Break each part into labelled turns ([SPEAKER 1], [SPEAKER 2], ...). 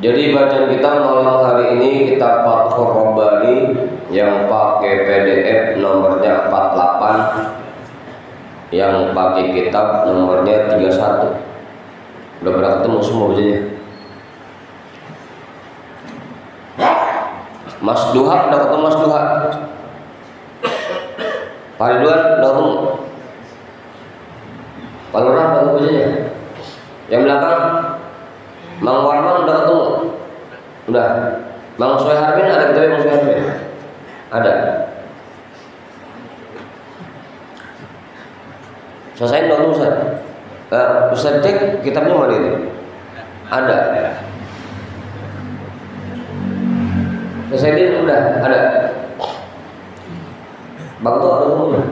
[SPEAKER 1] Jadi bacaan kita malam hari ini kitab Fathur Rabbani yang pakai PDF nomornya 48, yang pakai kitab nomornya 31. Udah pernah ketemu semua bacanya? Mas Duha, udah ketemu Mas Duha? Pak Ridwan, udah ketemu? Pak Lurah, udah ketemu bacanya? Yang belakang? Mang Warman udah ketemu? Udah. Mang Suharmin ada kitabnya Mang Suharmin? Ada. Selesai dong Ustaz. Ustaz cek kitabnya mana itu? Ada. Selesai dia udah ada. Bang tuh ada ketemu?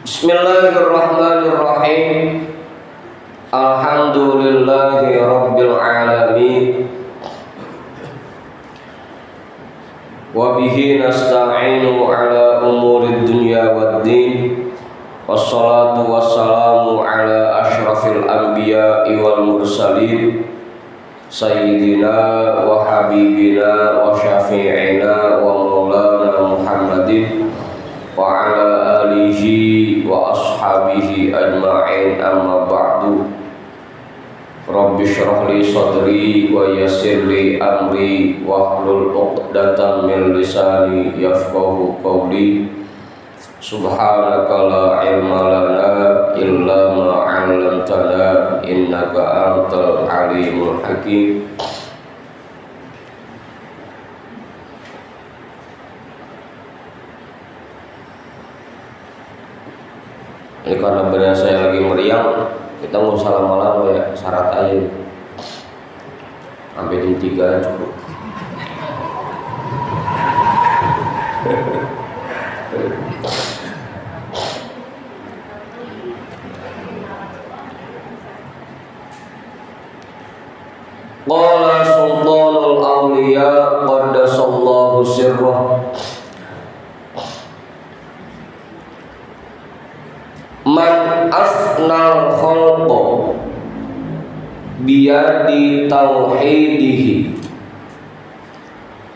[SPEAKER 1] Bismillahirrahmanirrahim. Alhamdulillahi rabbil alamin. Wa bihi nasta'inu ala umurid dunya waddin. Wassalatu wassalamu ala asyrafil anbiya'i wal mursalin. Sayyidina wa habibina wa syafi'ina wa maulana Muhammadin wa ala alihi wa ashabihi ajma'in, amma ba'du. Rabbi shrah li sadri wa yassir li amri wahlul 'uqdatam min lisani yafqahu qawli. Subhanaka la ilma lana illa ma 'allamtana innaka antal alimul hakim. Ini karena benar saya lagi meriang, kita mau salam malam ya, syarat aja sampai jam 3 cukup. Qala sultanul awliya qaddasallahu sirrah. Man asnal khalqa biyadi tauhidihi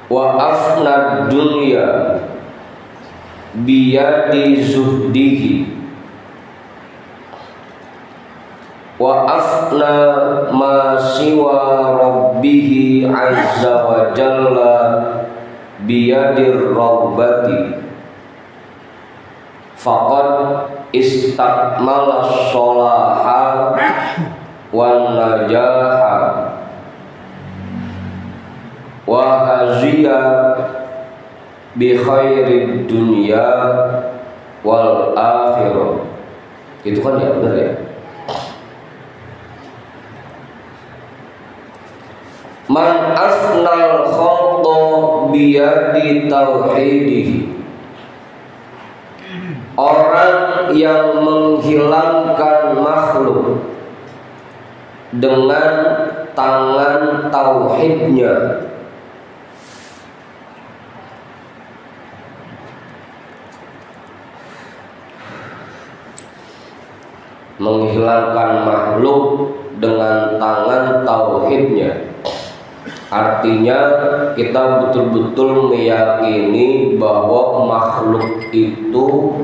[SPEAKER 1] wa afnad dunya biyadi zuhdihi wa afna ma siwa rabbihi azza wa jalla biyadir rabbati faqad istakmala sholaha wan najaha wa haziya bi khairid dunya wal akhirah. Itu kan ya, benar ya? Man asnal khalqa biyadi tauhidihi, orang yang menghilangkan makhluk dengan tangan tauhidnya, menghilangkan makhluk dengan tangan tauhidnya. Artinya kita betul-betul meyakini bahwa makhluk itu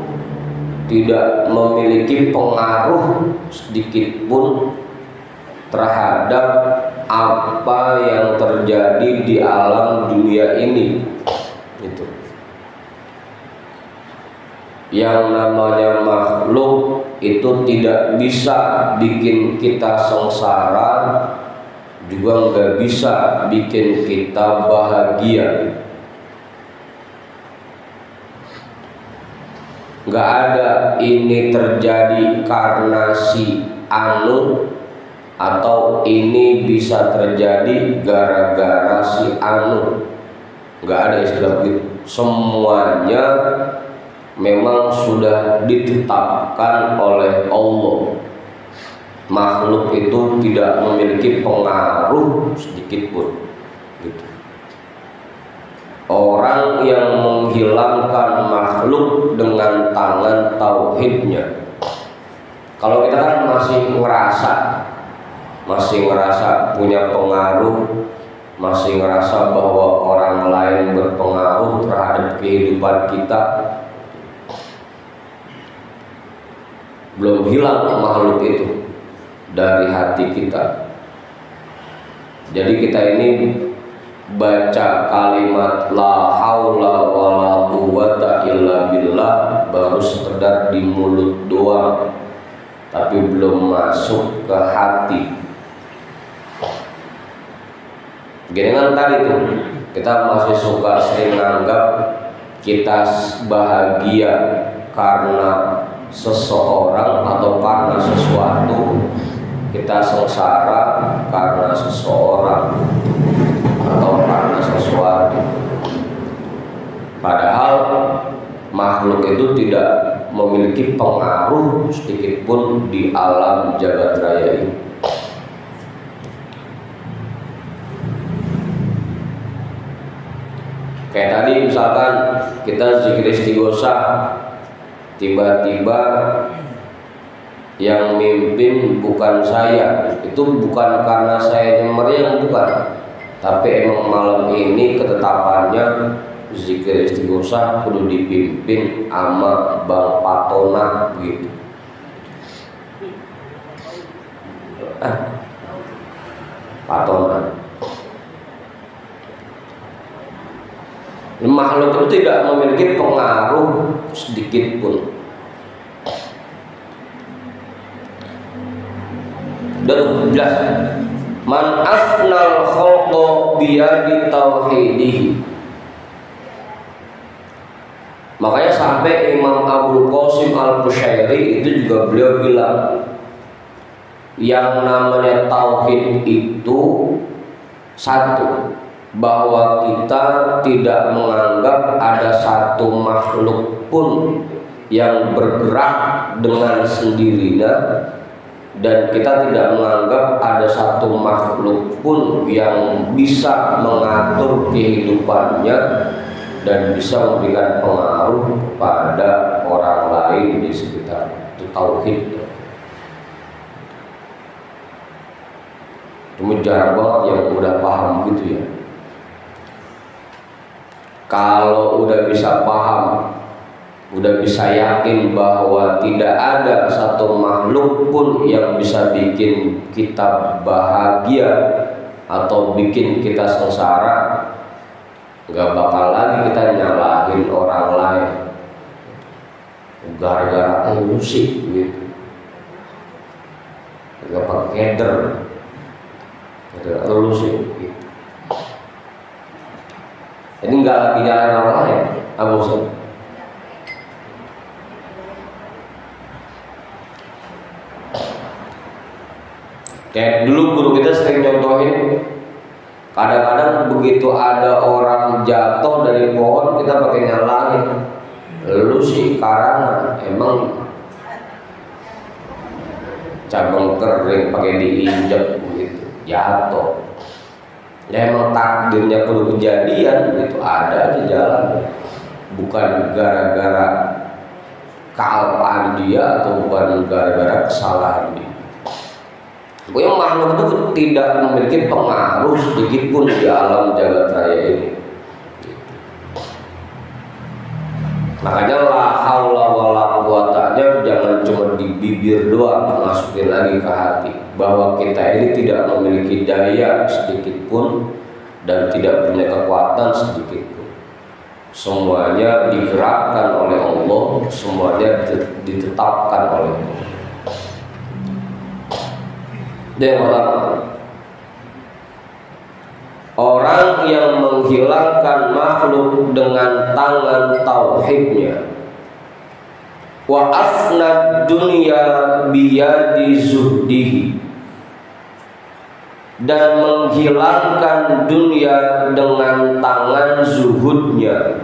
[SPEAKER 1] tidak memiliki pengaruh sedikit pun terhadap apa yang terjadi di alam dunia ini. Itu. Yang namanya makhluk itu tidak bisa bikin kita sengsara, juga nggak bisa bikin kita bahagia. Nggak ada ini terjadi karena si anu, atau ini bisa terjadi gara-gara si anu. Nggak ada istilah begitu. Semuanya memang sudah ditetapkan oleh Allah. Makhluk itu tidak memiliki pengaruh sedikit pun. Gitu. Orang yang menghilangkan makhluk dengan tangan tauhidnya, Kalau kita kan masih ngerasa punya pengaruh, masih ngerasa bahwa orang lain berpengaruh terhadap kehidupan kita, belum hilang makhluk itu dari hati kita. Jadi kita ini baca kalimat la haula wala quwwata illa billah baru sekedar di mulut doang, tapi belum masuk ke hati. Gini kan tadi tuh, kita masih suka sering nganggap kita bahagia karena seseorang atau karena sesuatu, kita sengsara karena seseorang atau karena sesuatu. Padahal makhluk itu tidak memiliki pengaruh sedikit pun di alam jagat raya ini. Kayak tadi misalkan kita zikir istighosah, tiba-tiba yang mimpin bukan saya, itu bukan karena saya meriang, bukan, tapi emang malam ini ketetapannya zikir istighosah kudu dipimpin sama Bang Patona gitu. Patona. Makhluk itu tidak memiliki pengaruh sedikit pun. Dan jelas, man afnal khalqa biyadi tauhidihi. Makanya sampai Imam Abul Qasim Al-Qushairi itu juga beliau bilang, yang namanya tauhid itu satu, bahwa kita tidak menganggap ada satu makhluk pun yang bergerak dengan sendirinya, dan kita tidak menganggap ada satu makhluk pun yang bisa mengatur kehidupannya dan bisa memberikan pengaruh pada orang lain di sekitar. Itu tauhid. Cuma jarang banget yang udah paham gitu ya. Kalau udah bisa paham, udah bisa yakin bahwa tidak ada satu makhluk pun yang bisa bikin kita bahagia atau bikin kita sengsara, gak bakal lagi kita nyalahin orang lain gara-gara musik gitu, gak pakai keder, elusik gitu. Ini nggak lagi nyalahin orang lain, Abu. Kayak dulu guru kita sering nyontohin, kadang-kadang begitu ada orang jatuh dari pohon kita pakai nyalahin, lu sih karangan, emang cabang kering pakai diinjak begitu jatuh. Ya emang takdirnya perlu kejadian gitu, ada di jalan, bukan gara-gara kealpaan dia atau bukan gara-gara kesalahan dia. Pokoknya makhluk itu tidak memiliki pengaruh sedikit pun di alam jagat raya ini. Makanya la haula wala quwwatanya jangan cuma di bibir doang, masukin lagi ke hati, bahwa kita ini tidak memiliki daya sedikit pun dan tidak punya kekuatan sedikit pun. Semuanya digerakkan oleh Allah, semuanya ditetapkan oleh Allah. Dan yang pertama, orang yang menghilangkan makhluk dengan tangan tauhidnya, wa afnad dunya biyadi zuhdihi, dan menghilangkan dunia dengan tangan zuhudnya.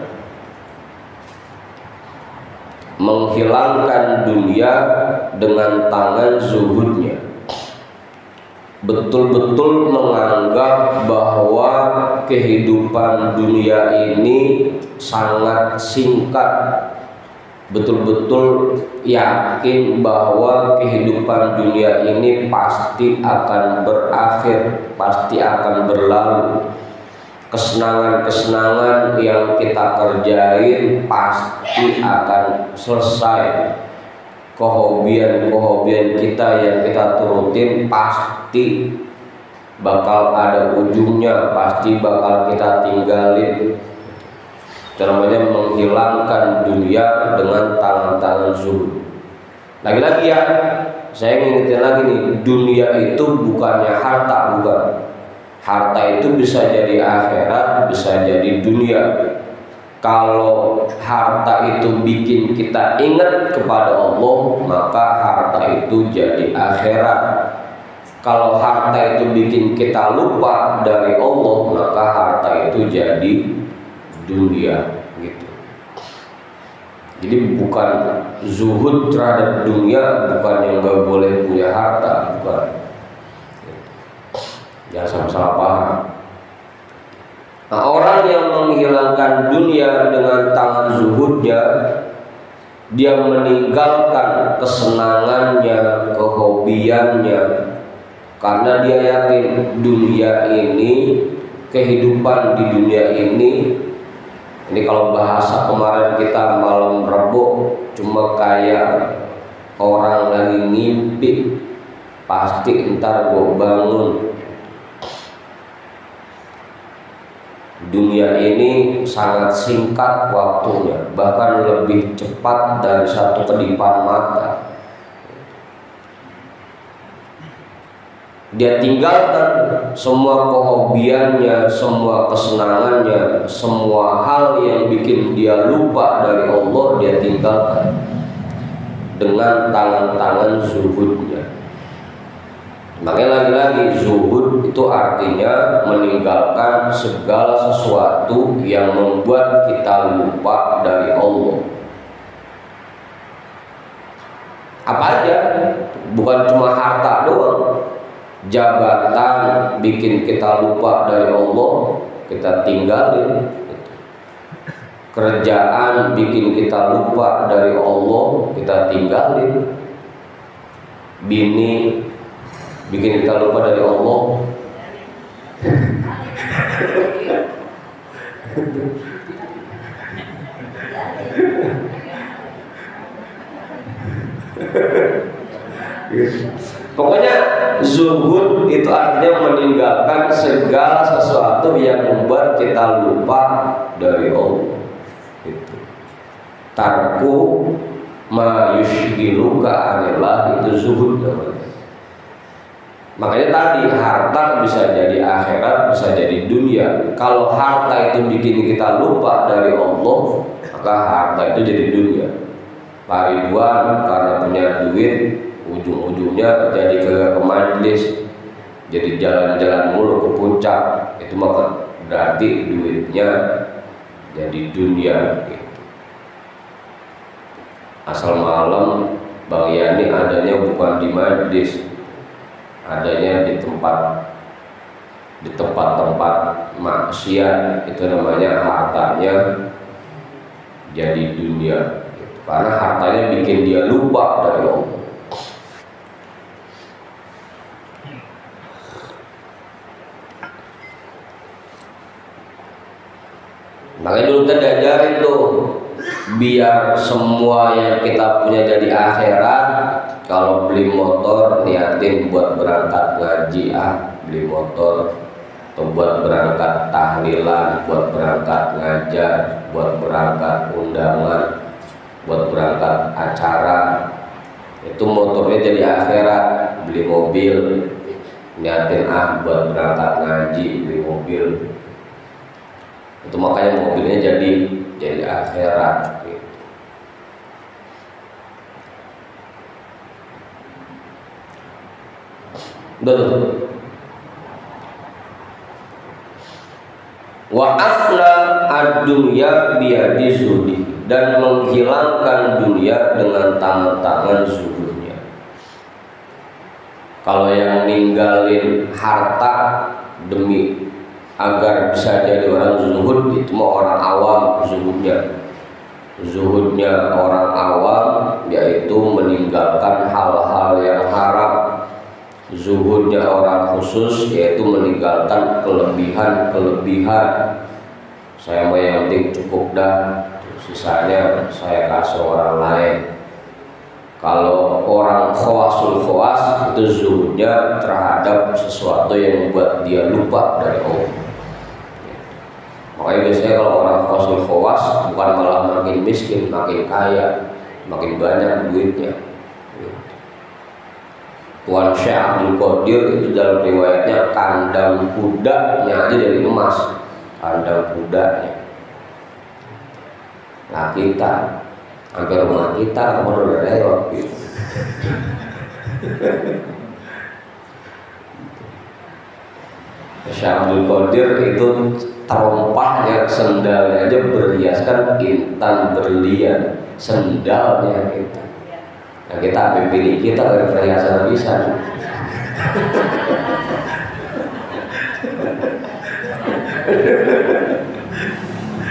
[SPEAKER 1] Menghilangkan dunia dengan tangan zuhudnya, betul-betul menganggap bahwa kehidupan dunia ini sangat singkat, betul-betul yakin bahwa kehidupan dunia ini pasti akan berakhir, pasti akan berlalu. Kesenangan-kesenangan yang kita kerjain pasti akan selesai. Kehobian-kehobian kita yang kita turutin pasti bakal ada ujungnya, pasti bakal kita tinggalin. Namanya menghilangkan dunia dengan tangan-tangan zuhud. Lagi-lagi ya, saya ngingetin lagi nih, dunia itu bukannya harta, bukan. Harta itu bisa jadi akhirat, bisa jadi dunia. Kalau harta itu bikin kita ingat kepada Allah, maka harta itu jadi akhirat. Kalau harta itu bikin kita lupa dari Allah, maka harta itu jadi dunia gitu. Jadi bukan zuhud terhadap dunia, bukan yang gak boleh punya harta, bukan. Jangan salah paham. Nah, orang yang menghilangkan dunia dengan tangan zuhudnya, dia meninggalkan kesenangannya, kehobiannya, karena dia yakin dunia ini, kehidupan di dunia ini kalau bahasa kemarin kita malam Rebo, cuma kayak orang lagi ngimpi, pasti ntar gue bangun. Dunia ini sangat singkat waktunya, bahkan lebih cepat dari satu kedipan mata. Dia tinggalkan semua kehobiannya, semua kesenangannya, semua hal yang bikin dia lupa dari Allah, dia tinggalkan dengan tangan-tangan zuhudnya. Makanya lagi-lagi zuhud itu artinya meninggalkan segala sesuatu yang membuat kita lupa dari Allah. Apa aja, bukan cuma harta doang. Jabatan bikin kita lupa dari Allah, kita tinggalin. Kerjaan bikin kita lupa dari Allah, kita tinggalin. Bini bikin kita lupa dari Allah. Pokoknya zuhud itu artinya meninggalkan segala sesuatu yang membuat kita lupa dari Allah. Itu tarku ma yushghiluka anillah, itu zuhud namanya. Makanya tadi harta bisa jadi akhirat, bisa jadi dunia. Kalau harta itu bikin kita lupa dari Allah, maka harta itu jadi dunia. Pak Ridwan karena punya duit, ujung-ujungnya jadi ke majelis, jadi jalan-jalan mulu ke puncak, itu maka berarti duitnya jadi dunia gitu. Asal malam Bang Yani adanya bukan di majelis, adanya di tempat-tempat maksiat, itu namanya hartanya jadi dunia gitu. Karena hartanya bikin dia lupa dari Allah. Makanya dulu kita diajarin tuh, biar semua yang kita punya jadi akhirat. Kalau beli motor niatin buat berangkat ngaji, beli motor, atau buat berangkat tahlilan, buat berangkat ngajar, buat berangkat undangan, buat berangkat acara. Itu motornya jadi akhirat. Beli mobil niatin buat berangkat ngaji, beli mobil. Itu makanya mobilnya jadi akhirat gitu. Betul. Wa afla ad-dunya biyadi zuhdi, dan menghilangkan dunia dengan tangan-tangan zuhudnya. Kalau yang ninggalin harta demi agar bisa jadi orang zuhud, itu mah orang awam zuhudnya. Zuhudnya orang awam yaitu meninggalkan hal-hal yang haram. Zuhudnya orang khusus yaitu meninggalkan kelebihan-kelebihan. Saya mah yang penting cukup dah, sisanya saya kasih orang lain. Kalau orang khawasul khawas itu zuhudnya terhadap sesuatu yang membuat dia lupa dari Allah. Makanya biasanya kalau orang khawasul khawas bukan malah makin miskin, makin kaya, makin banyak duitnya. Tuan Syekh Abdul Qadir itu dalam riwayatnya kandang kudanya aja dari emas, kandang kudanya. Nah kita hampir rumah kita kemana udah lewat gitu. Syekh Abdul Qadir itu terompahnya sendalnya aja berhiaskan intan berlian, sendalnya itu. Nah kita pilih kita dari perhiasan bisa.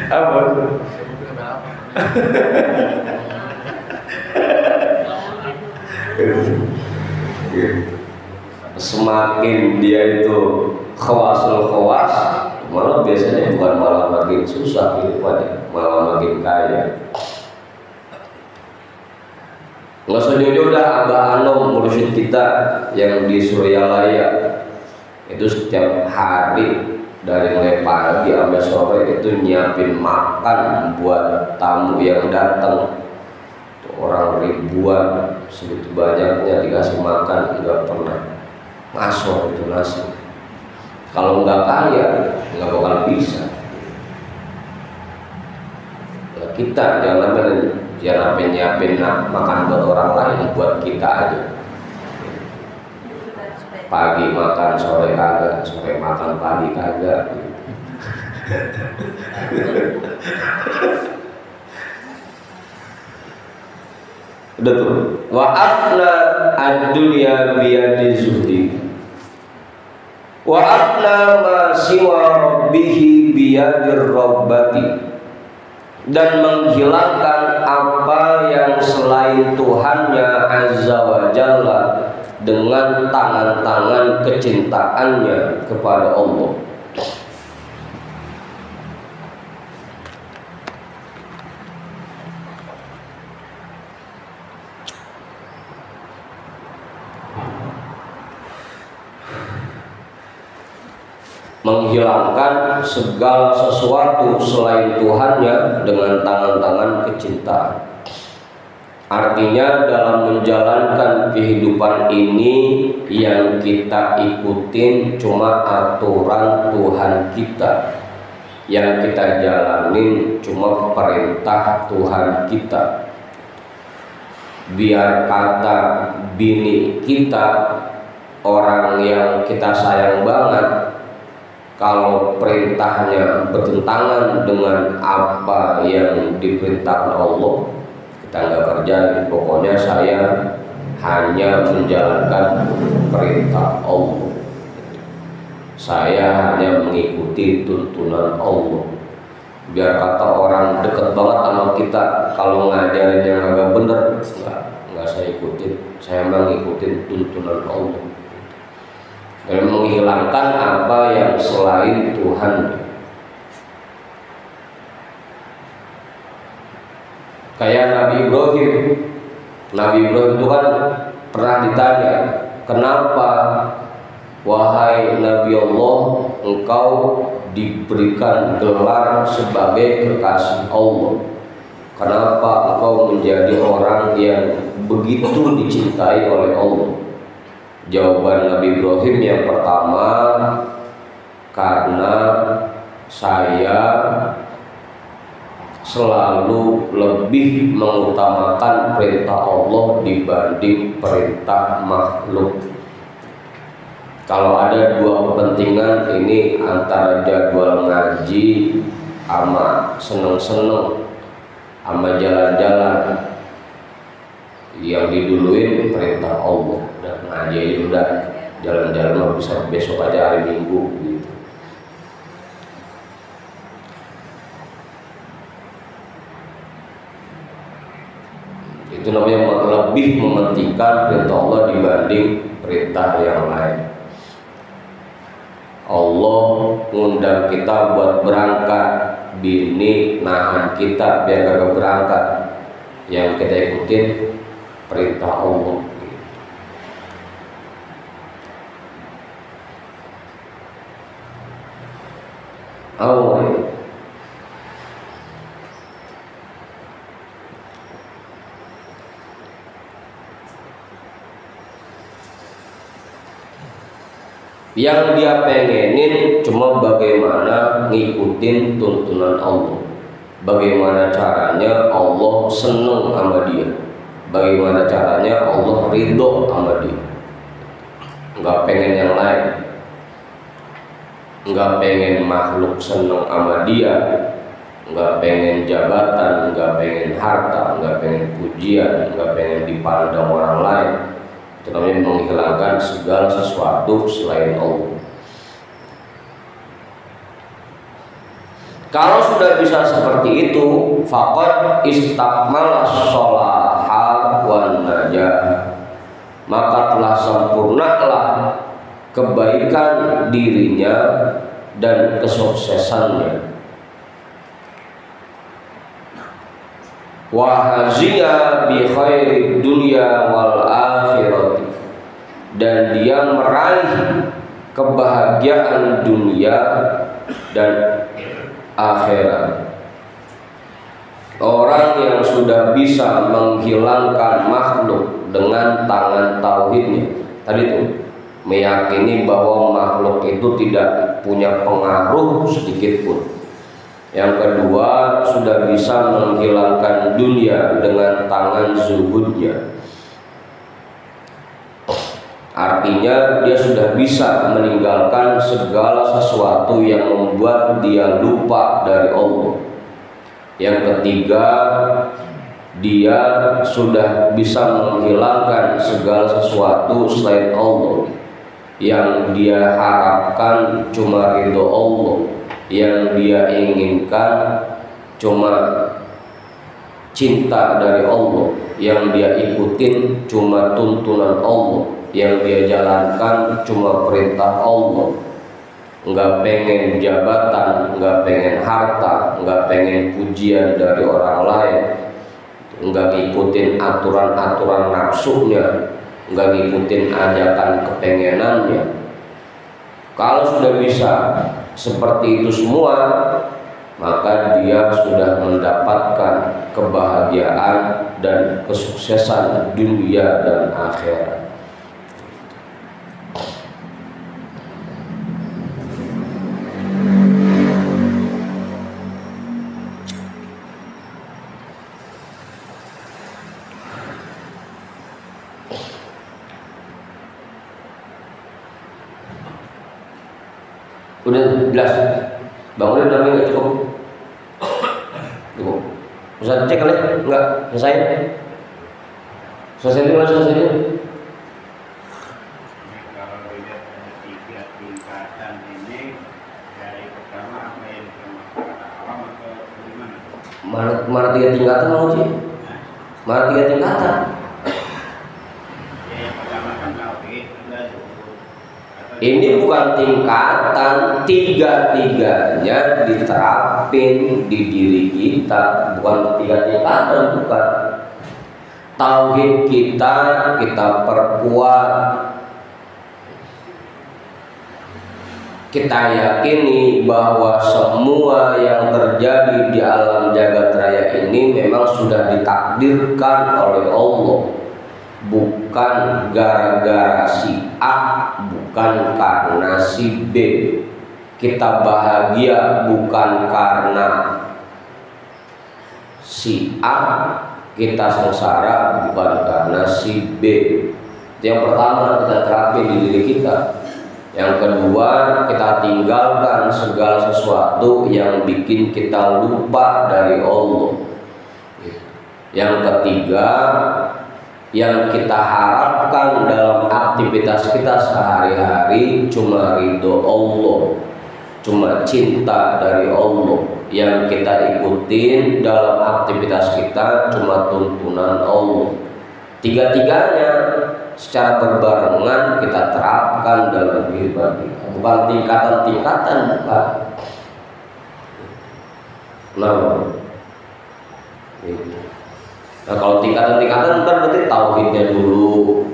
[SPEAKER 1] Apa? Semakin dia itu khawasul khawas, malah biasanya bukan malah makin susah kehidupannya, malah makin kaya. Nggak sejauh dah Abah Anom mursyid kita yang di Suryalaya itu setiap hari dari mulai pagi sampai sore itu nyiapin makan buat tamu yang datang. Orang ribuan segitu banyaknya dikasih makan, nggak pernah masuk itu nasi. Kalau nggak kaya nggak bakal bisa. Nah, kita jangan nyiapin makan buat orang lain, buat kita aja. Pagi makan, sore kagak, sore makan, pagi kagak. Udah tuh. Wa afna ad-dunya biyadi zuhdi. Wa afna ma siwa rabbihi biyadir rabbati. Dan menghilangkan apa yang selain Tuhannya Azza wa Jalla dengan tangan-tangan kecintaannya kepada Allah. Menghilangkan segala sesuatu selain Tuhannya dengan tangan-tangan kecintaan. Artinya dalam menjalankan kehidupan ini yang kita ikutin cuma aturan Tuhan kita. Yang kita jalanin cuma perintah Tuhan kita. Biar kata bini kita, orang yang kita sayang banget, kalau perintahnya bertentangan dengan apa yang diperintahkan Allah, kita nggak kerjain. Pokoknya saya hanya menjalankan perintah Allah, saya hanya mengikuti tuntunan Allah. Biar kata orang deket banget sama kita, kalau ngajarin yang agak bener, nggak saya ikutin, saya mengikuti tuntunan Allah. Dan menghilangkan apa yang selain Tuhan. Kayak Nabi Ibrahim. Nabi Ibrahim itu kan pernah ditanya, kenapa wahai Nabi Allah engkau diberikan gelar sebagai kekasih Allah? Kenapa engkau menjadi orang yang begitu dicintai oleh Allah? Jawaban Nabi Ibrahim yang pertama, karena saya selalu lebih mengutamakan perintah Allah dibanding perintah makhluk. Kalau ada dua kepentingan ini antara jadwal ngaji sama seneng-seneng sama jalan-jalan, yang diduluin perintah Allah. Dan ngaji aja udah, jalan-jalan mah bisa besok aja hari Minggu gitu. Itu namanya lebih mementingkan perintah Allah dibanding perintah yang lain. Allah ngundang kita buat berangkat, bini nahan kita biar kagak berangkat. Yang kita ikutin perintah Allah. Yang dia pengenin cuma bagaimana ngikutin tuntunan Allah, bagaimana caranya Allah seneng sama dia, bagaimana caranya Allah ridho sama dia. Nggak pengen yang lain, nggak pengen makhluk seneng sama dia, nggak pengen jabatan, nggak pengen harta, nggak pengen pujian, nggak pengen dipandang orang lain. Itu namanya menghilangkan segala sesuatu selain Allah. Kalau sudah bisa seperti itu, faqad istakmala sholaha wan najah, maka telah sempurnalah kebaikan dirinya dan kesuksesannya. Wa haziya bi khairid dunya wal akhirati, dan dia meraih kebahagiaan dunia dan akhirat. Orang yang sudah bisa menghilangkan makhluk dengan tangan tauhidnya, tadi itu meyakini bahwa makhluk itu tidak punya pengaruh sedikit pun. Yang kedua, sudah bisa menghilangkan dunia dengan tangan zuhudnya. Artinya dia sudah bisa meninggalkan segala sesuatu yang membuat dia lupa dari Allah. Yang ketiga, dia sudah bisa menghilangkan segala sesuatu selain Allah. Yang dia harapkan cuma ridho Allah, yang dia inginkan cuma cinta dari Allah, yang dia ikutin cuma tuntunan Allah, yang dia jalankan cuma perintah Allah. Nggak pengen jabatan, nggak pengen harta, nggak pengen pujian dari orang lain, nggak ngikutin aturan-aturan nafsunya, nggak ngikutin ajakan kepengenannya. Kalau sudah bisa seperti itu semua, maka dia sudah mendapatkan kebahagiaan dan kesuksesan dunia dan akhirat. Udah jelas, bangunin namanya nggak cukup. Cukup. Ustaz cek kali? Enggak, selesai. Selesai dulu, selesai dulu.
[SPEAKER 2] Kalau dilihat ada 3 tingkatan ini, dari pertama apa yang awam atau bagaimana?
[SPEAKER 1] Mana 3 tingkatan mau sih? Mana 3 tingkatan?
[SPEAKER 2] Ya, yang pertama kan tauhid,
[SPEAKER 1] Ini bukan tingkatan, tiga-tiganya diterapin di diri kita, bukan 3 tingkatan, bukan. Tauhid kita perkuat, kita yakini bahwa semua yang terjadi di alam jagat raya ini memang sudah ditakdirkan oleh Allah, bukan gara-gara si A, bukan karena si B. Kita bahagia bukan karena si A, kita sengsara bukan karena si B. Yang pertama kita terapin di diri kita. Yang kedua, kita tinggalkan segala sesuatu yang bikin kita lupa dari Allah. Yang ketiga, yang kita harapkan dalam aktivitas kita sehari-hari cuma ridho Allah, cuma cinta dari Allah. yang kita ikutin dalam aktivitas kita cuma tuntunan Allah. Tiga-tiganya secara berbarengan kita terapkan dalam kehidupan kita, bukan tingkatan-tingkatan, bukan. Nah kalau tingkatan-tingkatan ntar berarti tauhidnya dulu,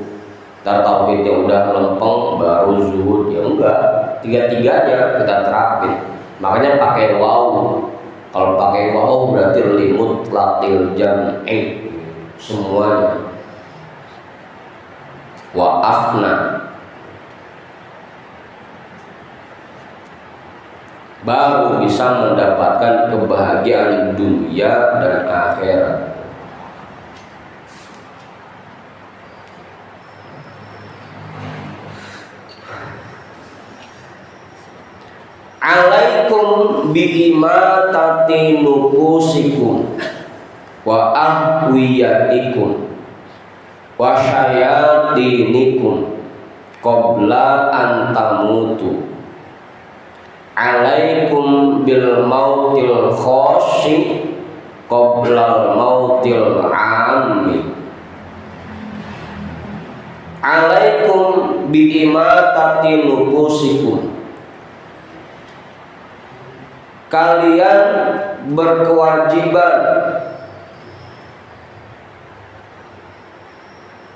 [SPEAKER 1] ntar tauhidnya udah lempeng baru zuhud, ya enggak, tiga-tiganya kita terapin. Makanya pakai waw. Kalau pakai waw berarti limut latil jam'i, semuanya. Wa afna, baru bisa mendapatkan kebahagiaan dunia dan akhirat. Alaikum bi'imatati nufusikum wa ahwiyatikum wa syayatinikum qabla an tamutu. Alaikum bil mautil khoshi qabla mautil ammi. Alaikum bi'imatati nufusikum, kalian berkewajiban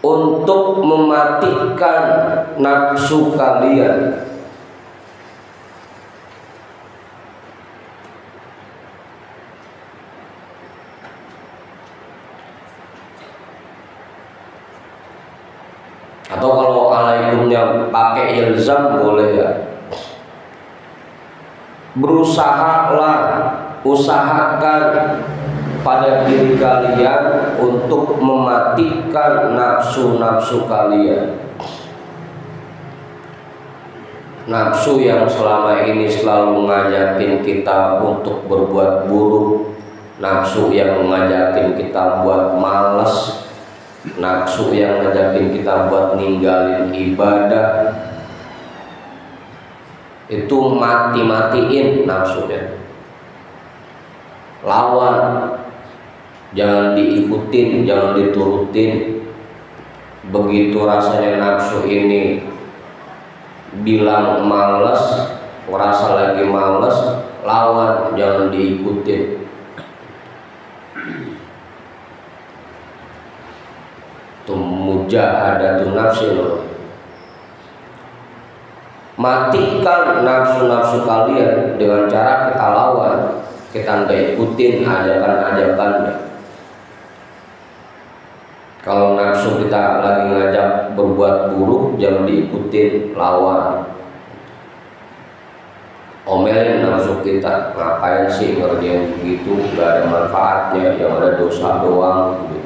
[SPEAKER 1] untuk mematikan nafsu kalian. Atau kalau alaikumnya pakai ilzam boleh ya. Berusahalah, usahakan pada diri kalian untuk mematikan nafsu-nafsu kalian. Nafsu yang selama ini selalu ngajakin kita untuk berbuat buruk, nafsu yang ngajakin kita buat malas, nafsu yang ngajakin kita buat ninggalin ibadah, itu mati-matiin nafsunya. Lawan, jangan diikutin, jangan diturutin. Begitu rasanya nafsu ini bilang malas, merasa lagi malas, lawan, jangan diikutin. Itu mujahadatun nafsi loh. Matikan nafsu-nafsu kalian dengan cara kita lawan, kita nggak ikutin ajakan-ajakannya. Kalau nafsu kita lagi ngajak berbuat buruk, jangan diikutin, lawan. Omelin nafsu kita, ngapain sih ngerjain begitu, nggak ada manfaatnya, yang ada dosa doang, gitu.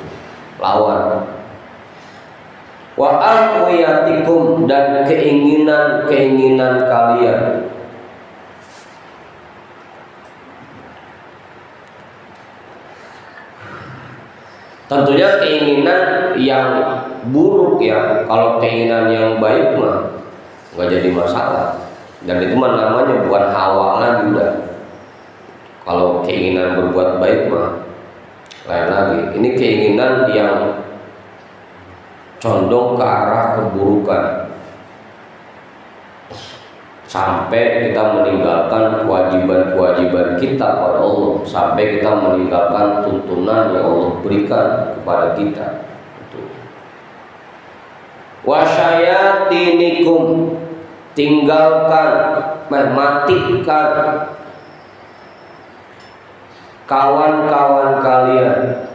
[SPEAKER 1] Lawan. Wa ahwiyatikum, dan keinginan-keinginan kalian. Tentunya keinginan yang buruk ya. Kalau keinginan yang baik mah nggak jadi masalah. Dan itu mah namanya bukan hawa lagi udah. Kalau keinginan berbuat baik mah lain lagi. Ini keinginan yang condong ke arah keburukan, sampai kita meninggalkan kewajiban-kewajiban kita pada Allah, sampai kita meninggalkan tuntunan yang Allah berikan kepada kita. Wasyayatinikum, tinggalkan, matikan kawan-kawan kalian.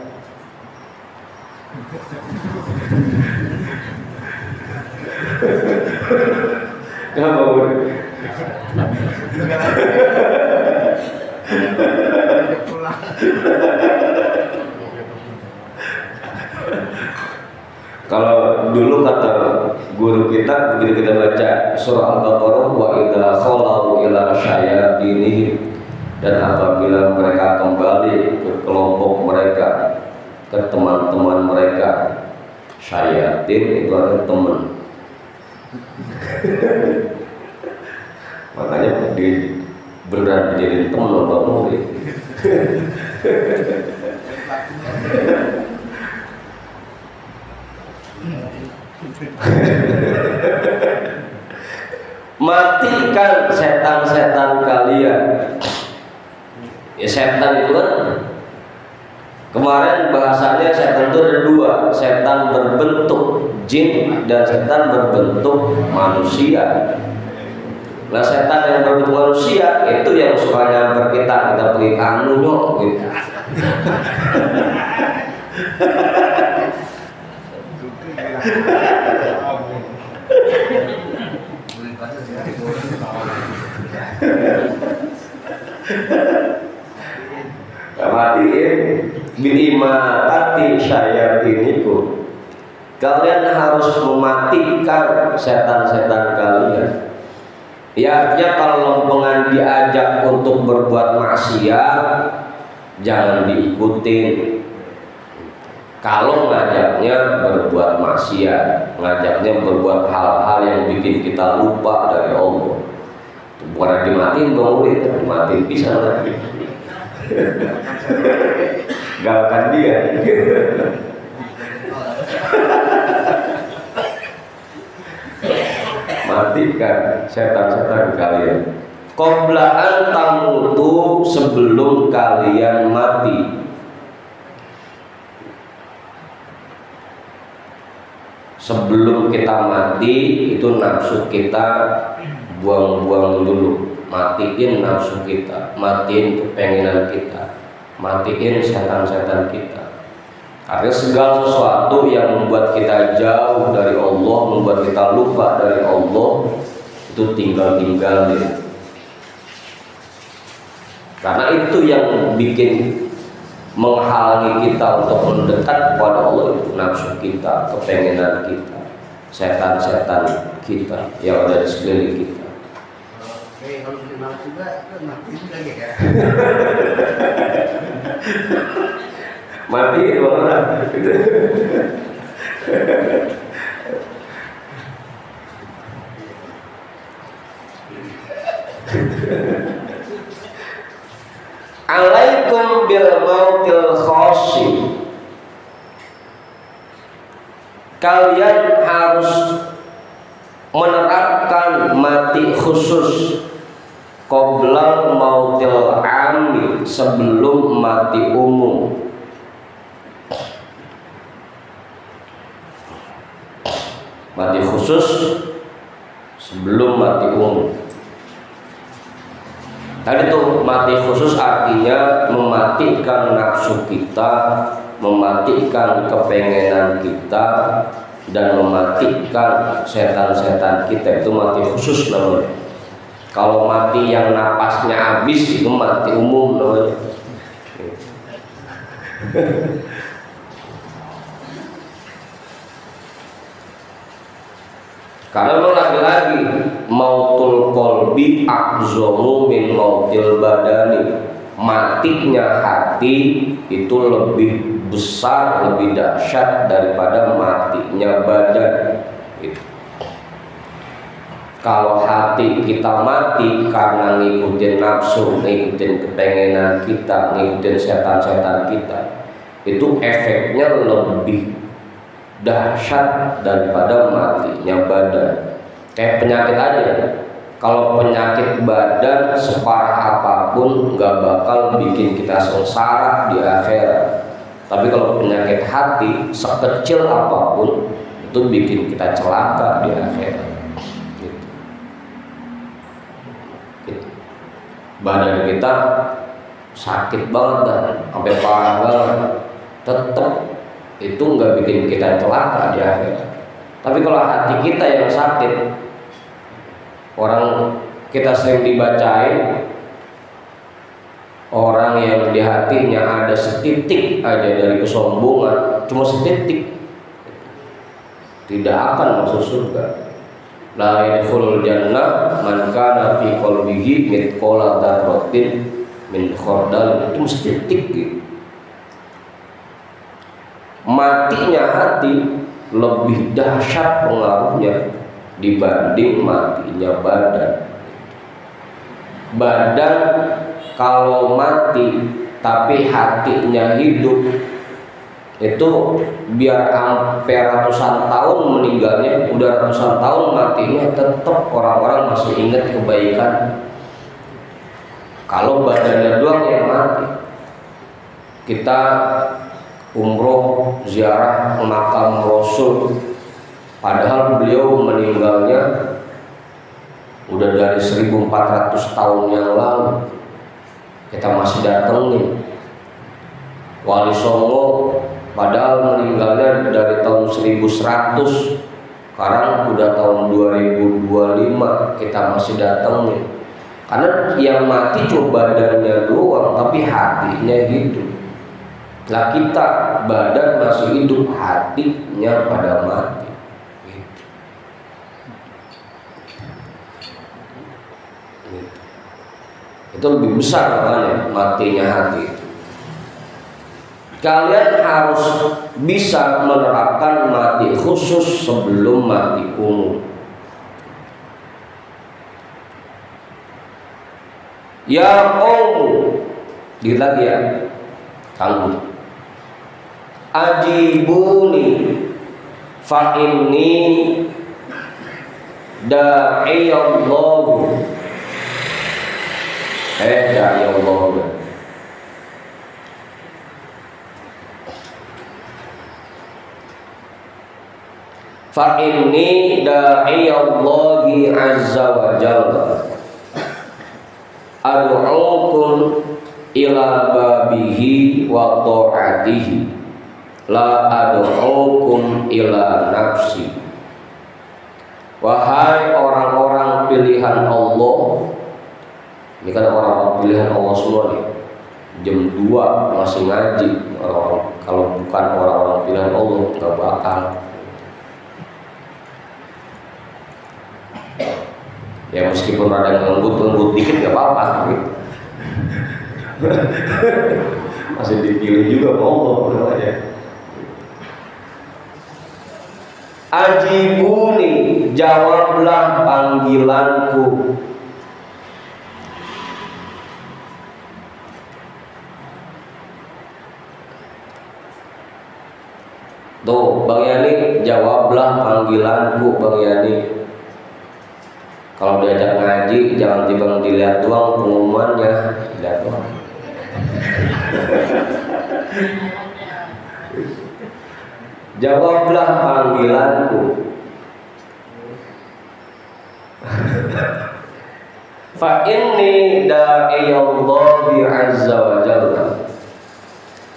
[SPEAKER 1] Kenapa Bu? Kalau dulu kata guru kita, begitu kita baca surah Al-Baqarah, wa idza khalau ila syayatinihim, dan apabila mereka kembali ke kelompok mereka, ke teman-teman mereka. Syayatin itu adalah teman. Makanya beneran dijadiin temen atau murid. Matikan setan-setan kalian. Ya setan itu kan kemarin bahasanya setan itu ada dua, setan berbentuk jin dan setan berbentuk manusia. Nah setan yang berbentuk manusia itu yang suka nyamper kita pergi anu nyok gitu. Matiin bi'imatati syayatinikum. Kalian harus mematikan setan-setan kalian. Ya artinya kalau lompongan diajak untuk berbuat maksiat jangan diikutin. Kalau ngajaknya berbuat maksiat, ngajaknya berbuat hal-hal yang bikin kita lupa dari Allah, bukan dimatiin dong, dimatiin pisang lagi. Galakkan dia. Matikan setan-setan kalian. Qoblaan tamutu, sebelum kalian mati. Sebelum kita mati itu nafsu kita buang-buang dulu. Matiin nafsu kita, matiin kepengenan kita, matiin setan-setan kita. Karena segala sesuatu yang membuat kita jauh dari Allah, membuat kita lupa dari Allah, itu tinggalin. Karena itu yang bikin menghalangi kita untuk mendekat kepada Allah, itu nafsu kita, kepengenan kita, setan-setan kita yang ada di sekeliling kita.
[SPEAKER 2] Kalau dimalas juga, matiin lagi kan?
[SPEAKER 1] Mati orang. Alaikum bil mautil khosim. Kalian harus menerapkan mati khusus qoblal mautil ami, sebelum mati umum. Mati khusus sebelum mati umum. Tadi tuh mati khusus artinya mematikan nafsu kita, mematikan kepengenan kita, dan mematikan setan-setan kita. Itu mati khusus namanya. Kalau mati yang napasnya habis itu mati umum namanya. Karena lagi-lagi mautul qalbi aqzamu min mautil badani. Matinya hati itu lebih besar, lebih dahsyat daripada matinya badan. Kalau hati kita mati karena ngikutin nafsu, ngikutin kepengenan kita, ngikutin setan-setan kita, itu efeknya lebih dahsyat daripada matinya badan. Kayak penyakit aja. Kalau penyakit badan separah apapun nggak bakal bikin kita sengsara di akhirat. Tapi kalau penyakit hati sekecil apapun itu bikin kita celaka di akhirat. Gitu. Badan kita sakit banget dan sampai parah banget, tetap itu nggak bikin kita celaka di akhirat. Tapi kalau hati kita yang sakit, orang kita sering dibacain orang yang di hatinya ada setitik aja dari kesombongan, cuma setitik, tidak akan masuk surga. La yadkhulul jannah man kana fi qalbihi mithqala dzarratin min khardal, itu setitik gitu. Matinya hati lebih dahsyat pengaruhnya dibanding matinya badan. badan kalau mati tapi hatinya hidup, itu biar sampai ratusan tahun meninggalnya, udah ratusan tahun matinya, tetap orang-orang masih ingat kebaikan. Kalau badannya doang yang mati, kita umroh ziarah makam Rasul, padahal beliau meninggalnya udah dari 1400 tahun yang lalu, kita masih datengin. Wali Songo padahal meninggalnya dari tahun 1100, sekarang udah tahun 2025, kita masih datengin. Karena yang mati cuma badannya doang, tapi hatinya hidup. Lah kita badan masih hidup, hatinya pada mati. Itu lebih besar makanya matinya hati. Kalian harus bisa menerapkan mati khusus sebelum mati umum. Ya qawmu, lagi ya, tangguh. Ajibuni fa inni da'iyallahu. Da'iyallahu. Fa inni da'iyallahi azza wa jalla ad'ukum ila babihi wa ta'atihi la ad'ukum ila nafsi. Wahai orang-orang pilihan Allah, ini kan orang-orang pilihan Allah semua nih, jam 2 masih ngaji orang-orang. Kalau bukan orang-orang pilihan Allah nggak bakal. Ya meskipun ada ngelembut dikit gak apa-apa gitu. Masih dipilih juga sama Allah namanya. Ajibuni, jawablah panggilanku. Tuh Bang Yani, jawablah panggilanku Bang Yani. Kalau diajak ngaji jangan tiba dilihat doang pengumumannya, dilihat doang. Jawablah panggilanku. Fa inni da'iyallahi azza wa jalla.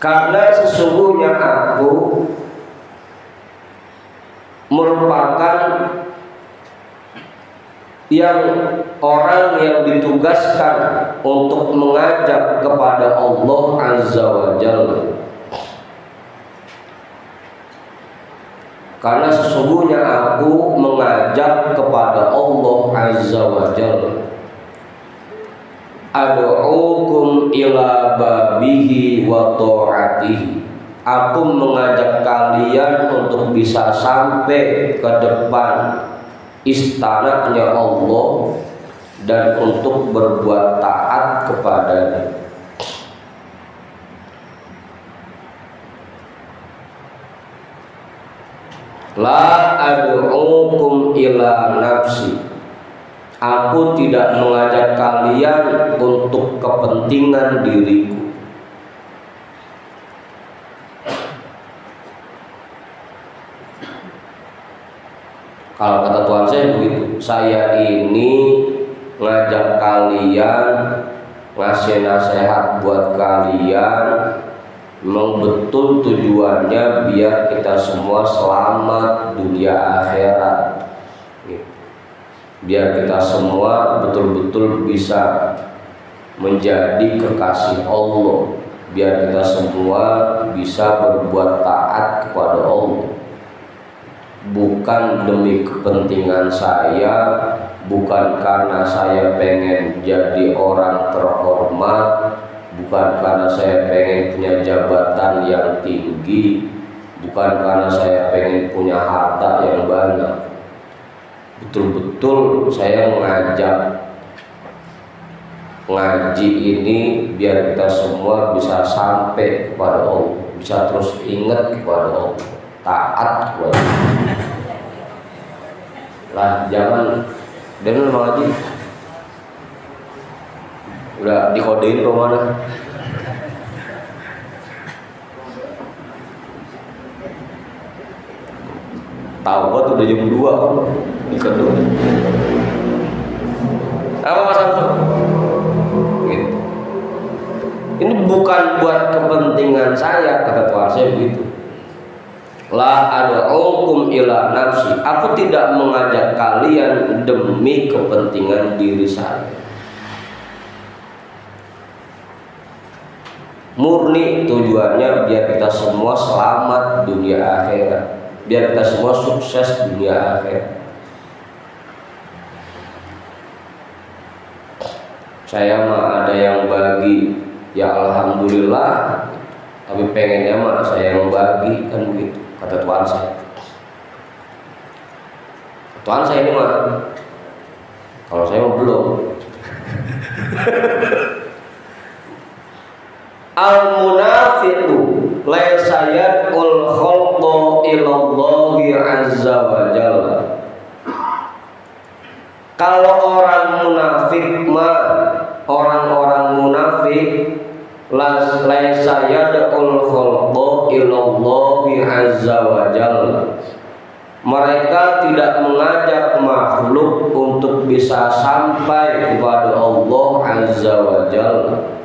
[SPEAKER 1] Karena sesungguhnya aku merupakan yang orang yang ditugaskan untuk mengajak kepada Allah azza wa jalla. Karena sesungguhnya aku mengajak kepada Allah azza wa jalla. Ad'ukum ila babihi wa ta'atihi. Aku mengajak kalian untuk bisa sampai ke depan istananya Allah dan untuk berbuat taat kepadanya. La ad'ukum ila nafsi. Aku tidak mengajak kalian untuk kepentingan diriku. Kalau kata Tuhan saya begitu, saya ini ngajak kalian, ngasih nasihat buat kalian, memang betul tujuannya biar kita semua selamat dunia akhirat, biar kita semua betul-betul bisa menjadi kekasih Allah, biar kita semua bisa berbuat taat kepada Allah. Bukan demi kepentingan saya, bukan karena saya pengen jadi orang terhormat, bukan karena saya pengen punya jabatan yang tinggi, bukan karena saya pengen punya harta yang banyak. Betul-betul saya mengajak ngaji ini biar kita semua bisa sampai kepada Allah, bisa terus ingat kepada Allah, taat kepada Allah. Lah jangan dan ngaji udah dikodein ke mana? Tahu kan udah jam 2 kan dikeduin. Apa Mas Samsul? Gitu. Ini bukan buat kepentingan saya, kata Tuhan saya begitu. La ad'ukum ila nafsi. Aku tidak mengajak kalian demi kepentingan diri saya. Murni tujuannya biar kita semua selamat dunia akhirat, biar kita semua sukses dunia akhirat. Saya mah ada yang bagi, ya alhamdulillah, tapi pengennya mah saya yang bagi, kan begitu kata Tuhan saya. Tuhan saya ini mah, kalau saya mah belum. Al-munafiqu laysa yad'ul khalqa ilallahi azza wa jalla. Kalau orang munafik mah, orang-orang munafik laysa yad'ul khalqa ilallahi azza wa jalla. Mereka tidak mengajak makhluk untuk bisa sampai kepada Allah azza wa jalla.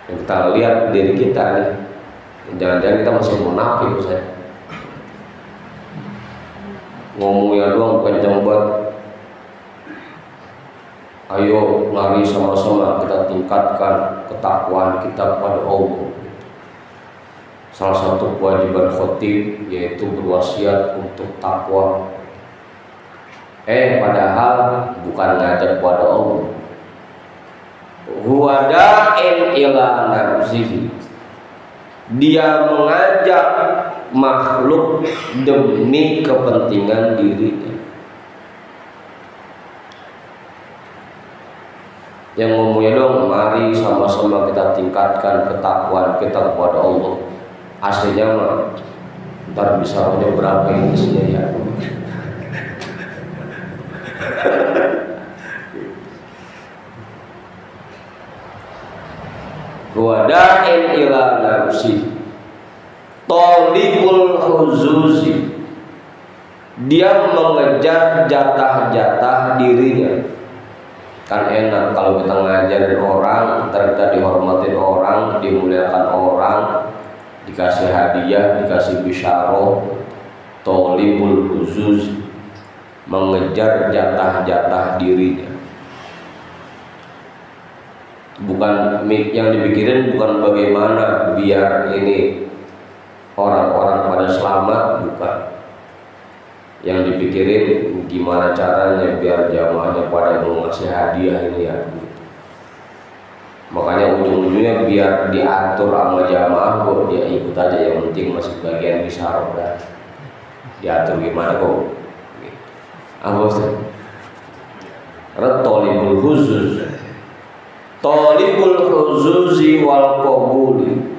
[SPEAKER 1] Kita lihat diri kita nih, jangan-jangan kita masih munafik, saya ngomongnya doang kenceng banget. Ayo mari sama-sama kita tingkatkan ketakwaan kita pada Allah. Salah satu kewajiban khatib yaitu berwasiat untuk takwa. Padahal bukan ngajak pada Allah. Huwa da'in ila nafsihi. Dia mengajak makhluk demi kepentingan dirinya. Yang ngomongnya dong, mari sama-sama kita tingkatkan ketakwaan kita kepada Allah. Aslinya mah ntar bisa punya berapa ini isinya ya. Wada'in ila nafsi talibul huzuzi. Dia mengejar jatah-jatah dirinya. Kan enak kalau kita ngajarin orang, ntar kita dihormatin orang, dimuliakan orang, dikasih hadiah, dikasih bisyarah. Talibul huzuzi, mengejar jatah-jatah dirinya. Bukan yang dipikirin bukan bagaimana biar ini orang-orang pada selamat, bukan. Yang dipikirin gimana caranya biar jamaahnya pada mau ngasih hadiah ini ya. Makanya ujung-ujungnya biar diatur sama jamaah kok dia ikut aja, yang penting masih bagian bisyarah dah. Diatur gimana kok. Apa Ustaz? Karena talibul huzuz, talibul huzuzi wal qabuli.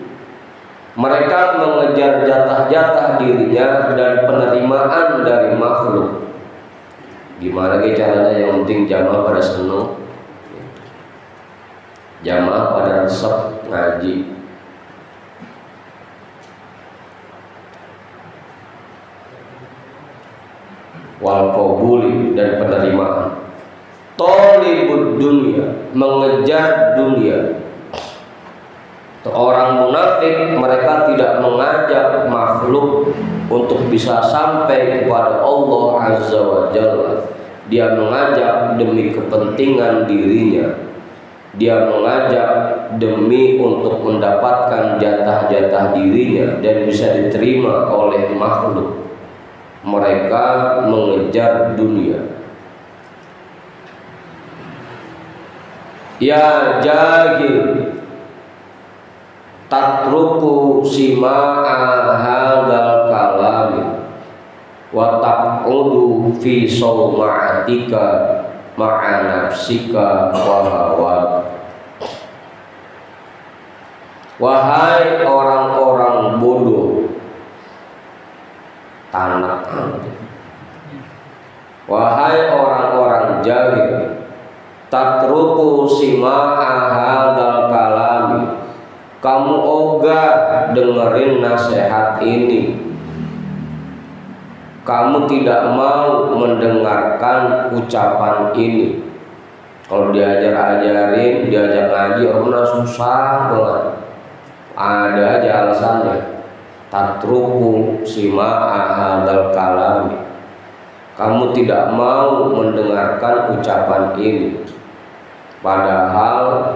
[SPEAKER 1] Mereka mengejar jatah-jatah dirinya dan penerimaan dari makhluk. Gimana caranya, yang penting jamaah pada senang, jamaah pada resep ngaji. Wal qabuli, dan penerimaan. Talibud dunia, mengejar dunia. Orang munafik, mereka tidak mengajak makhluk untuk bisa sampai kepada Allah Azza wa Jalla. Dia mengajak demi kepentingan dirinya. Dia mengajak demi untuk mendapatkan jatah-jatah dirinya dan bisa diterima oleh makhluk. Mereka mengejar dunia. Ya jahil, tatruku sima'a hadzal kalami wa taqudu fi sawma'atika ma'a nafsika wa hawak. Wahai orang-orang bodoh, tanak. Wahai orang-orang jahil, tatruku sima'a hadzal kalami, kamu ogah dengerin nasihat ini. Kamu tidak mau mendengarkan ucapan ini. Kalau diajar-ajarin, diajak ngaji, orang susah banget. Ada aja alasannya. Tatruku sima'a hadzal kalami, kamu tidak mau mendengarkan ucapan ini. Padahal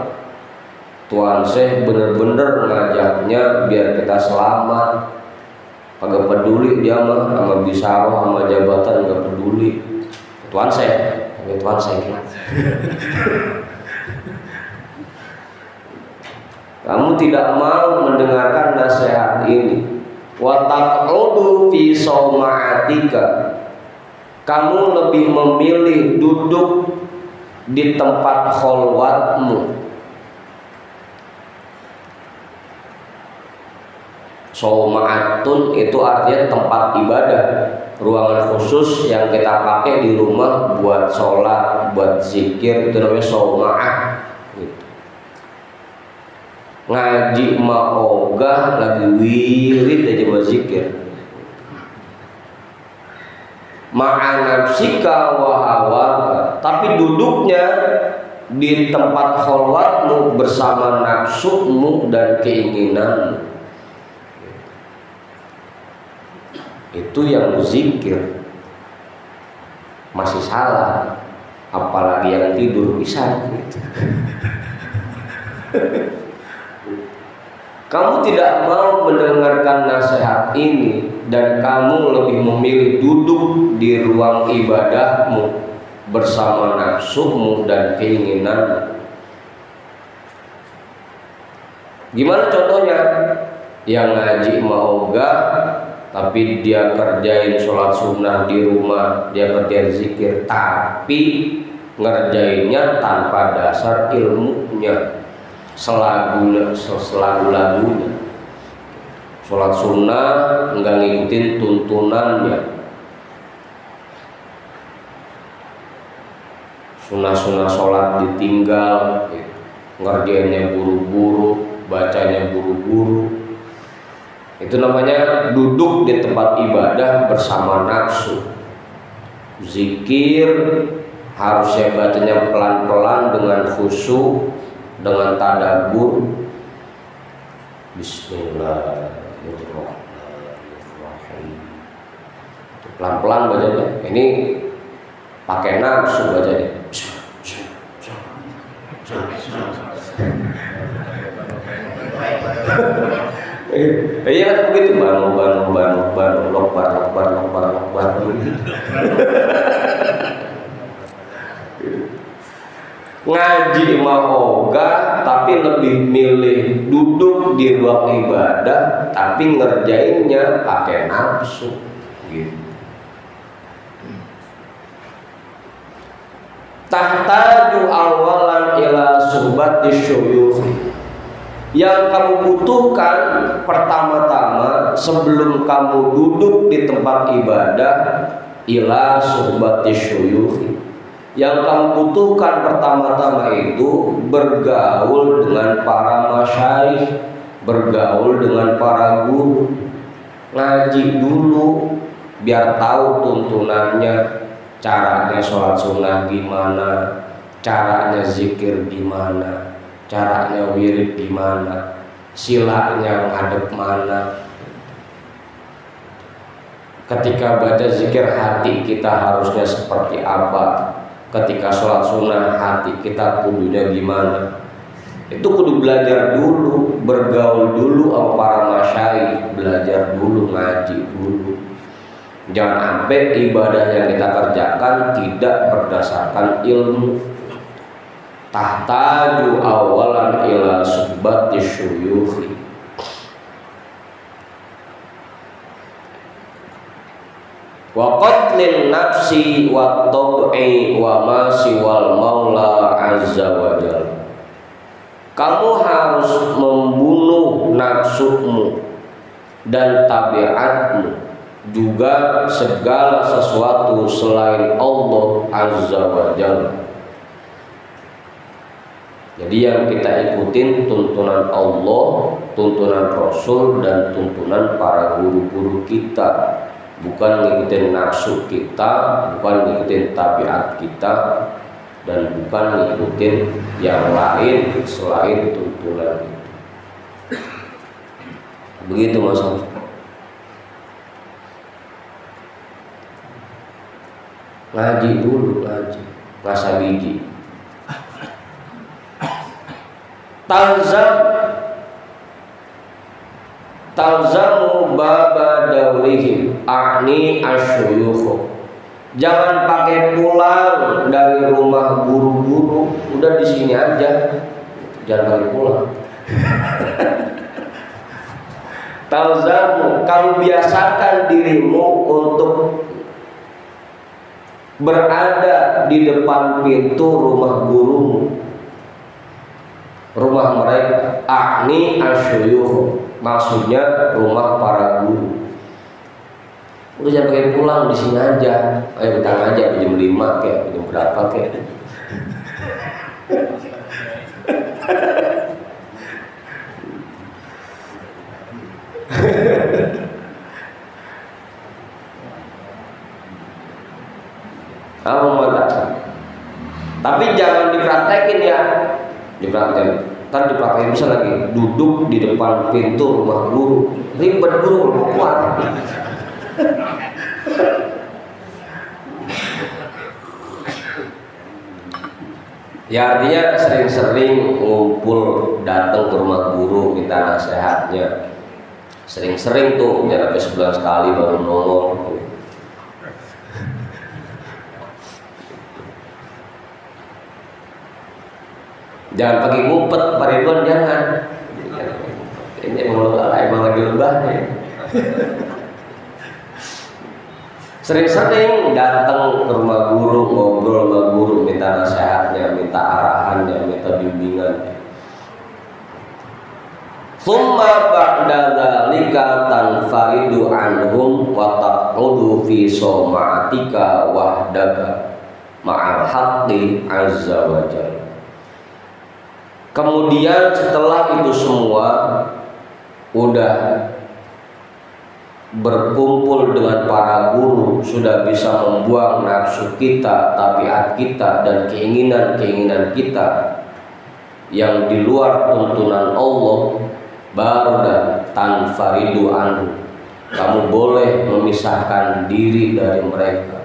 [SPEAKER 1] Tuan Syekh bener-bener ngajaknya biar kita selamat. Kagak peduli dia mah sama bisaroh sama jabatan, gak peduli. Tuan Syekh, Tuan Syekh. Kamu tidak mau mendengarkan nasihat ini. Wa taq'udu fi sauma'atika, kamu lebih memilih duduk di tempat kholwatmu. Sauma'atun itu artinya tempat ibadah, ruangan khusus yang kita pakai di rumah buat sholat, buat zikir, itu namanya sauma'ah. Ngaji ma'ogah lagi wirid aja berzikir. Ma'a nafsika wa hawaka, tapi duduknya di tempat kholwatmu bersama nafsumu dan keinginanmu. Itu yang zikir. Masih salah, apalagi yang tidur bisa gitu. Kamu tidak mau mendengarkan nasihat ini dan kamu lebih memilih duduk di ruang ibadahmu bersama nafsumu dan keinginanmu. Gimana contohnya? Yang ngaji mau gak, tapi dia kerjain sholat sunnah di rumah, dia kerjain zikir, tapi ngerjainnya tanpa dasar ilmunya. Selagu-lagunya sholat sunnah nggak ngikutin tuntunannya, sunnah-sunnah sholat ditinggal, ngerjainnya buru-buru, bacanya buru-buru. Itu namanya duduk di tempat ibadah bersama nafsu. Zikir harusnya bacanya pelan-pelan dengan khusyuk, dengan tadabbur. Bismillahirrahmanirrahim. Pelan-pelan bacanya. Ini pakai nafsu bacanya. Iya kan begitu, banu lokbar. Ngaji maoga tapi lebih milih duduk di ruang ibadah tapi ngerjainnya pakai nafsu gitu. Tahtaju awalan ila suhbati syuyukh, yang kamu butuhkan pertama-tama sebelum kamu duduk di tempat ibadah, ila suhbati syuyukh, yang kamu butuhkan pertama-tama itu bergaul dengan para masyayikh, bergaul dengan para guru. Ngaji dulu biar tahu tuntunannya, caranya sholat sunnah gimana, caranya zikir gimana, caranya wirid gimana, silanya ngadep mana. Ketika baca zikir hati kita harusnya seperti apa, ketika sholat sunnah hati kita kudunya gimana. Itu kudu belajar dulu, bergaul dulu sama para masyayikh, belajar dulu, ngaji dulu. Jangan sampai ibadah yang kita kerjakan tidak berdasarkan ilmu. Tahtaju awalan ila suhbati syuyukh. wa qatlin nafsi wa tab'i wa ma siwal maula azza wa jalla. Kamu harus membunuh nafsumu dan tabiatmu, juga segala sesuatu selain Allah azza wa jalla. Jadi yang kita ikutin tuntunan Allah, tuntunan Rasul, dan tuntunan para guru-guru kita, bukan ngikutin nafsu kita, bukan ngikutin tabiat kita, dan bukan ngikutin yang lain selain tuntunan itu. Begitu Mas. Ngaji dulu, ngaji ngasah biji. Talzamu baba daurihim a'ni asyuyukh. Jangan pakai pulang dari rumah guru-guru, udah di sini aja. Jangan pakai pulang. Talzamu, kamu biasakan dirimu untuk berada di depan pintu rumah gurumu, rumah mereka. A'ni asyuyukh, maksudnya rumah para guru. Udah jangan pakai pulang, di sini aja. Ayo datang aja jam 5 kayak jam berapa kayak. Kamu mau datang, tapi jangan dipraktekin ya. Dipraktekin, ntar dipraktekin bisa lagi duduk di depan pintu rumah guru, ribet guru mau kuat. Ya artinya sering-sering ngumpul, datang ke rumah guru minta nasihatnya. Sering-sering tuh, jangan sampai sebulan sekali baru nongol. Jangan pakai ngumpet, Pak Ridwan jangan. Ini emang lagi lebah nih. Sering-sering datang ke rumah guru, ngobrol sama guru, minta nasihatnya, minta arahannya, minta bimbingannya. Tsumma ba'da dzalika tanfaridu anhum wa taqudu fi soma'atika wahdaka ma'al haqqi azza wa jalla. Kemudian setelah itu semua udah berkumpul dengan para guru, sudah bisa membuang nafsu kita, tabiat kita, dan keinginan-keinginan kita yang di luar tuntunan Allah, baru dah tanfaridu anhu, kamu boleh memisahkan diri dari mereka.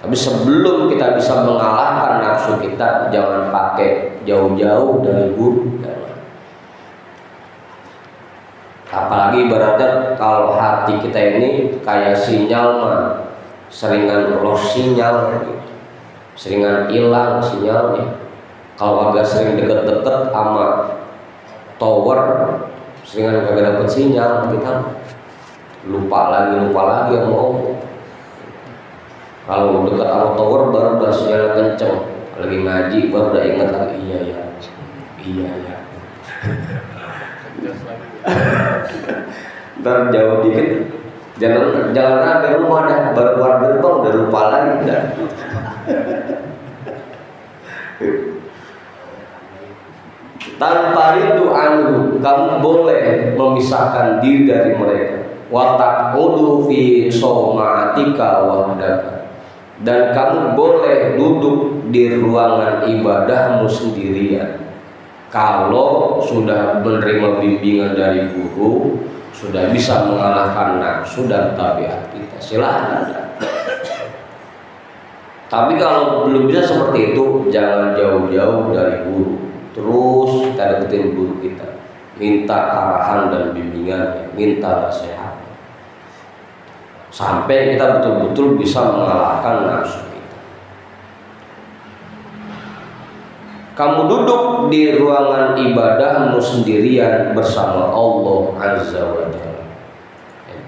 [SPEAKER 1] Tapi sebelum kita bisa mengalahkan nafsu kita, jangan pakai jauh-jauh dari guru. Apalagi ibaratnya kalau hati kita ini kayak sinyal mah, seringan lost sinyal, seringan hilang sinyalnya. Kalau agak sering deket-deket sama tower, seringan kagak dapet sinyal, kita lupa lagi yang mau. Kalau dekat sama tower baru udah sinyal kenceng, lagi ngaji baru udah ingat lagi, iya ya. Ntar jauh dikit, jangan sampai rumah dah, baru keluar gerbang udah lupa lagi dah. Tanpa itu anhu, kamu boleh memisahkan diri dari mereka. Wa taqudu fi soma'atika wahdaka, dan kamu boleh duduk di ruangan ibadahmu sendirian. Kalau sudah menerima bimbingan dari guru, sudah bisa mengalahkan nafsu dan tabiat kita, silakan. Tapi kalau belum bisa seperti itu, jangan jauh-jauh dari guru. Terus kita deketin guru kita, minta arahan dan bimbingan, minta nasihat, sampai kita betul-betul bisa mengalahkan nafsu kita. Kamu duduk di ruangan ibadahmu sendirian bersama Allah Azza wa Jalla.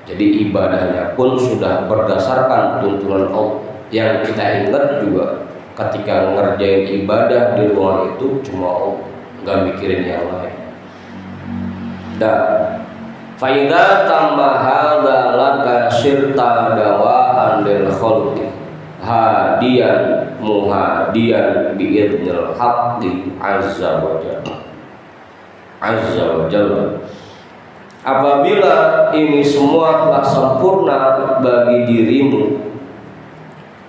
[SPEAKER 1] Jadi ibadahnya pun sudah berdasarkan tuntunan Allah. Yang kita ingat juga ketika ngerjain ibadah di ruangan itu cuma Allah, nggak mikirin yang lain. Dan faida tambah hadza laka syirta dawaan lil khalqi hadiyan muhadiyan biidnil haqqi azza wa jalla. Apabila ini semua telah sempurna bagi dirimu,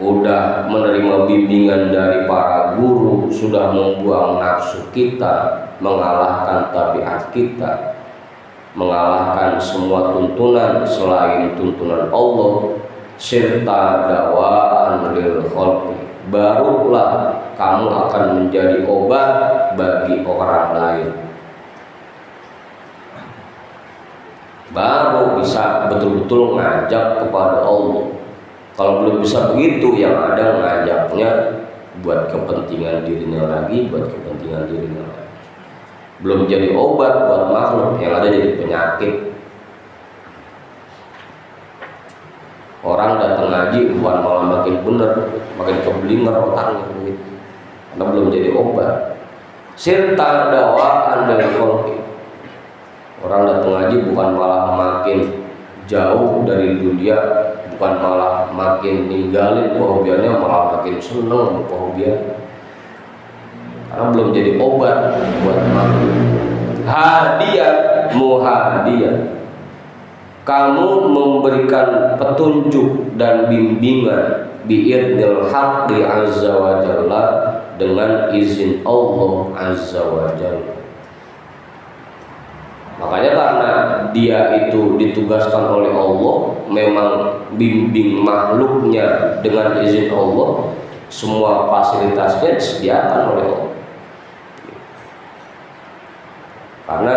[SPEAKER 1] udah menerima bimbingan dari para guru, sudah membuang nafsu kita, mengalahkan tabiat kita, mengalahkan semua tuntunan selain tuntunan Allah, sirta dawaan lil khalqi, barulah kamu akan menjadi obat bagi orang lain. Baru bisa betul-betul ngajak kepada Allah. Kalau belum bisa begitu, yang ada ngajaknya buat kepentingan dirinya lagi, buat kepentingan dirinya lagi. Belum jadi obat buat makhluk, yang ada jadi penyakit. Orang datang ngaji bukan malah makin bener, makin keblinger otaknya begitu. Karena belum jadi obat. Sirta dawaan dari khalqi. Orang datang ngaji bukan malah makin jauh dari dunia, bukan malah makin ninggalin kehobiannya, malah makin seneng kehobian. Karena belum jadi obat buat makhluk. Hadiah muhadiah, kamu memberikan petunjuk dan bimbingan biidnil haqqi azza wa jalla, dengan izin Allah azza wa jalla. Makanya karena dia itu ditugaskan oleh Allah, memang bimbing makhluknya dengan izin Allah, semua fasilitasnya disediakan oleh Allah. Karena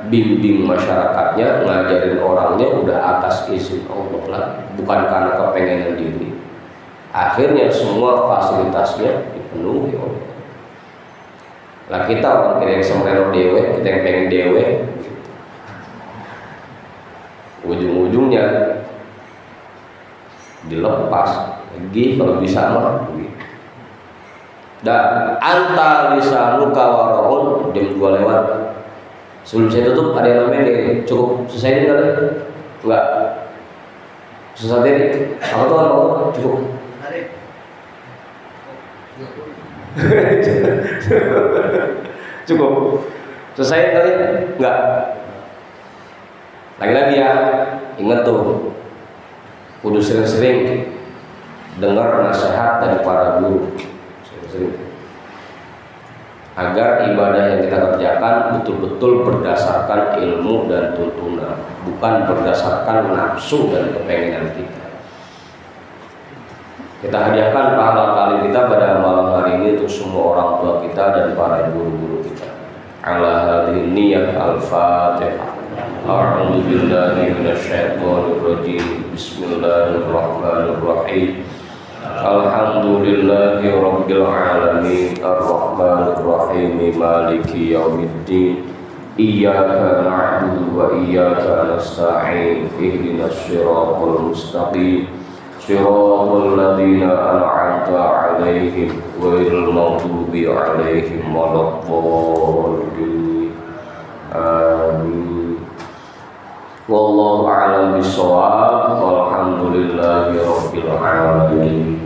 [SPEAKER 1] bimbing masyarakatnya, ngajarin orangnya udah atas izin Allah lah, bukan karena kepengenan diri. Akhirnya semua fasilitasnya dipenuhi oleh Allah. Lah kita orang kira yang semreno dewe, kita yang pengen dewe, ujung-ujungnya dilepas lagi kalau bisa mah. Dan anta lisanuka waraun, jam 2 lewat. Sebelum saya tutup ada yang namanya nih, cukup selesai ini kali? Enggak. Susah deh. Apa tuh? Cukup. Cukup. Selesai kali? Enggak. Lagi-lagi ya, ingat tuh, kudu sering-sering dengar nasihat dari para guru, sering-sering, agar ibadah yang kita kerjakan betul-betul berdasarkan ilmu dan tuntunan, bukan berdasarkan nafsu dan kepengenan kita. Kita hadiahkan pahala kali kita pada malam hari ini untuk semua orang tua kita dan para guru-guru kita. Ala hadhihi niyyah al-Fatihah. A'udzu billahi minasyaitonir rajim. Bismillahirrahmanirrahim. Alhamdulillahi rabbil alamin, arrahmanir rahim, maliki yaumiddin. Iyyaka na'budu wa iyyaka nasta'in. Ihdinas siratal mustaqim. Siratal ladzina an'amta 'alaihim ghairil maghdubi 'alaihim waladdallin. Amin. Wallahu a'lam bishawab. Walhamdulillahi rabbil alamin.